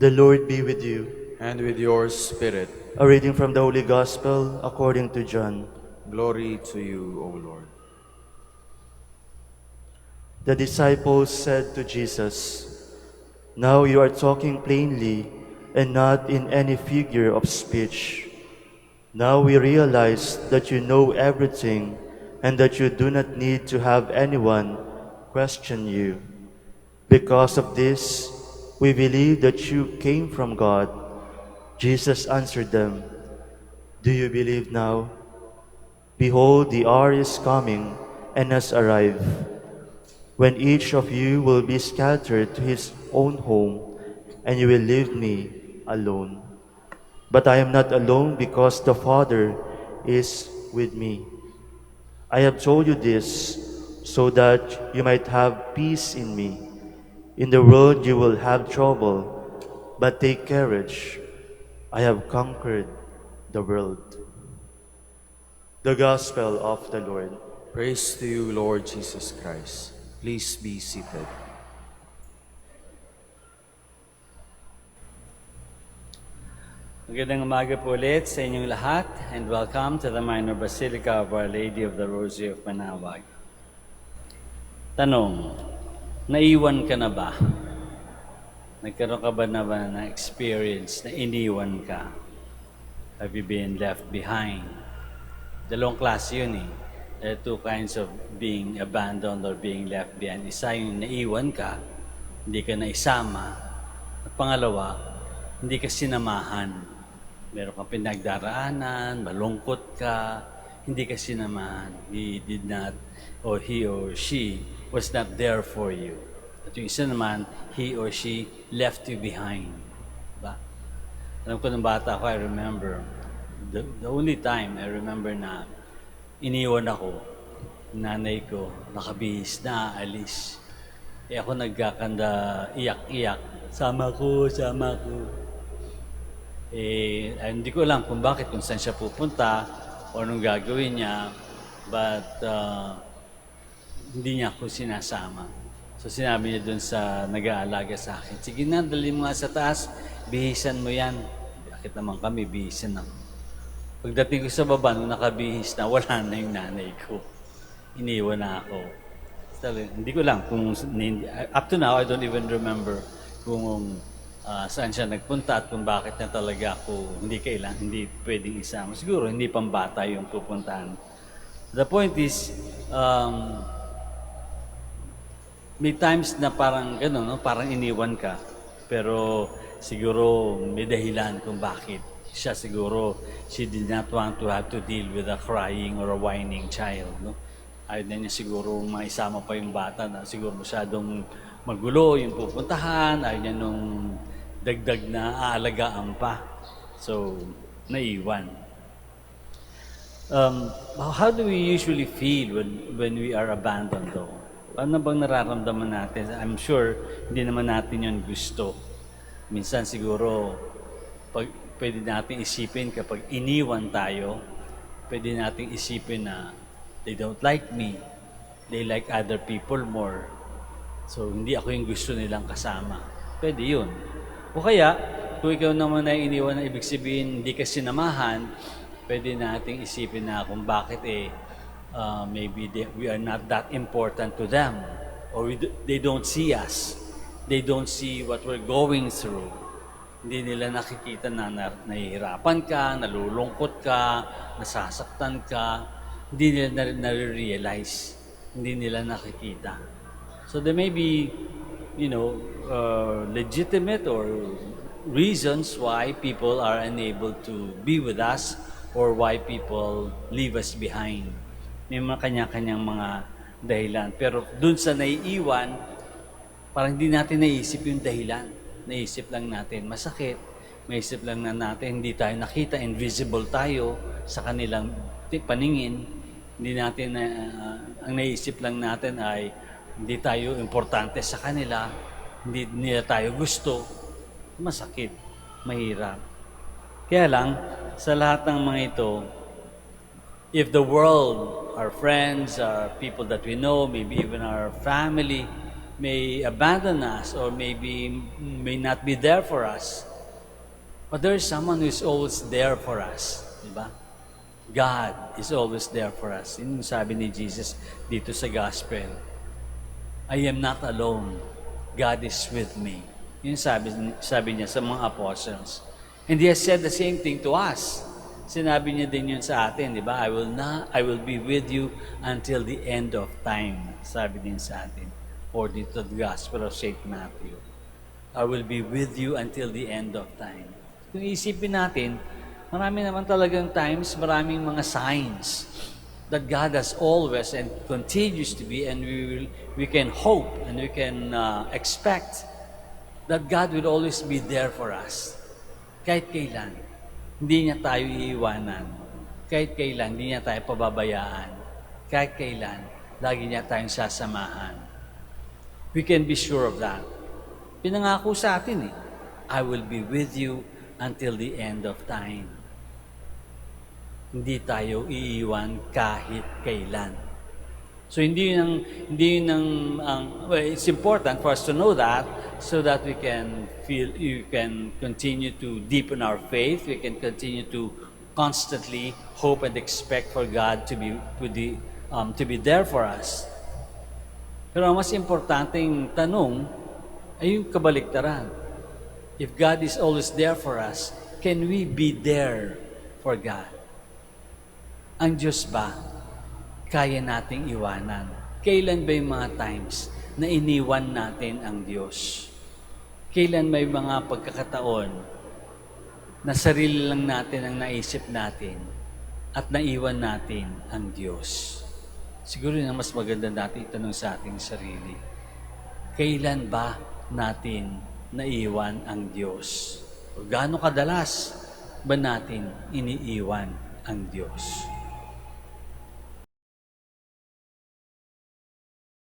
The Lord be with you. And with your spirit. A reading from the Holy Gospel according to John. Glory to you, O Lord. The disciples said to Jesus, "Now you are talking plainly and not in any figure of speech. Now we realize that you know everything and that you do not need to have anyone question you. Because of this, we believe that you came from God." Jesus answered them, "Do you believe now? Behold, the hour is coming and has arrived, when each of you will be scattered to his own home, and you will leave me alone. But I am not alone because the Father is with me. I have told you this so that you might have peace in me. In the world you will have trouble, but take courage. I have conquered the world." The Gospel of the Lord. Praise to you, Lord Jesus Christ. Please be seated. Magandang umaga po ulit sa inyong lahat and welcome to the Minor Basilica of Our Lady of the Rosary of Manaoag. Tanong, naiwan ka na ba? Nagkaroon ka ba na experience na iniwan ka? Have you been left behind? Dalawang klase yun eh. There are two kinds of being abandoned or being left behind. Isa yung naiwan ka, hindi ka naisama. At pangalawa, hindi ka sinamahan. Meron kang pinagdaraanan, malungkot ka, hindi ka sinamahan. He did not, or he or she was not there for you. At yung isa naman, he or she left you behind. Diba? Alam ko ng bata ako, I remember, the only time I remember na iniwan ako, nanay ko, nakabihis na aalis. Eh ako nagkakanda, iyak-iyak, sama ko, sama ko. Hindi ko alam kung bakit, kung saan siya pupunta o anong gagawin niya, but hindi niya ako sinasama. So sinabi niya dun sa nag-aalaga sa akin, "Sige na, dali mo nga sa taas, bihisan mo yan." Bakit naman kami, bihisan ako. Pagdating ko sa baba, nung nakabihis na, wala na yung nanay ko. Iniwan na ako. So, hindi ko lang kung, up to now, I don't even remember kung saan siya nagpunta at kung bakit na talaga ako hindi pwedeng isama. Siguro hindi pambata yung pupuntahan. The point is, may times na parang gano'n, no? Parang iniwan ka. Pero siguro may dahilan kung bakit. Siya siguro, she did not want to have to deal with a crying or a whining child. No? Ayaw na niya siguro maisama pa yung bata na siguro masyadong magulo yung pupuntahan. Ayaw niya nung dagdag na aalagaan pa. So, naiwan. How do we usually feel when we are abandoned though? Ano bang nararamdaman natin? I'm sure hindi naman natin yun gusto. Minsan siguro, pwede natin isipin kapag iniwan tayo, pwede natin isipin na they don't like me, they like other people more. So, hindi ako yung gusto nilang kasama. Pwede yun. O kaya, kung ikaw naman ay iniwan na ibig sabihin hindi ka sinamahan, pwede nating isipin na kung bakit maybe we are not that important to them or they don't see us. They don't see what we're going through. Hindi nila nakikita na nahihirapan ka, nalulungkot ka, nasasaktan ka. Hindi nila na-realize. Hindi nila nakikita. So there may be, legitimate or reasons why people are unable to be with us or why people leave us behind. May mga kanya-kanyang mga dahilan. Pero dun sa naiiwan, parang hindi natin naisip yung dahilan. Naisip lang natin masakit. Naisip lang natin hindi tayo nakita, invisible tayo sa kanilang paningin. Hindi natin, ang naisip lang natin ay hindi tayo importante sa kanila, hindi nila tayo gusto, masakit, mahirap. Kaya lang, sa lahat ng mga ito, if the world, our friends, our people that we know, maybe even our family, may abandon us or maybe may not be there for us. But there is someone who is always there for us. Diba? God is always there for us. Yun yung sabi ni Jesus dito sa Gospel. I am not alone. God is with me. Yun sabi niya sa mga apostles. And He has said the same thing to us. Sinabi niya din yun sa atin, di ba? I will be with you until the end of time. Sabi din sa atin. Or dito the Gospel of St. Matthew. I will be with you until the end of time. Kung isipin natin, marami naman talagang times, maraming mga signs that God has always and continues to be, and we can hope and we can expect that God will always be there for us. Kahit kailan. Hindi niya tayo iiwanan. Kahit kailan, hindi niya tayo pababayaan. Kahit kailan, lagi niya tayong sasamahan. We can be sure of that. Pinangako sa atin I will be with you until the end of time. Hindi tayo iiwan kahit kailan. So it's important for us to know that so that we can continue to deepen our faith, we can continue to constantly hope and expect for God to be there for us. Pero ang mas importanteng tanong ay yung kabaliktaran. If God is always there for us, can we be there for God? Ang Diyos ba kaya nating iwanan? Kailan ba yung mga times na iniwan natin ang Diyos? Kailan may mga pagkakataon na sarili lang natin ang naisip natin at naiwan natin ang Diyos? Siguro yun ang mas maganda natin itanong sa ating sarili. Kailan ba natin naiwan ang Diyos? O gaano kadalas ba natin iniiwan ang Diyos?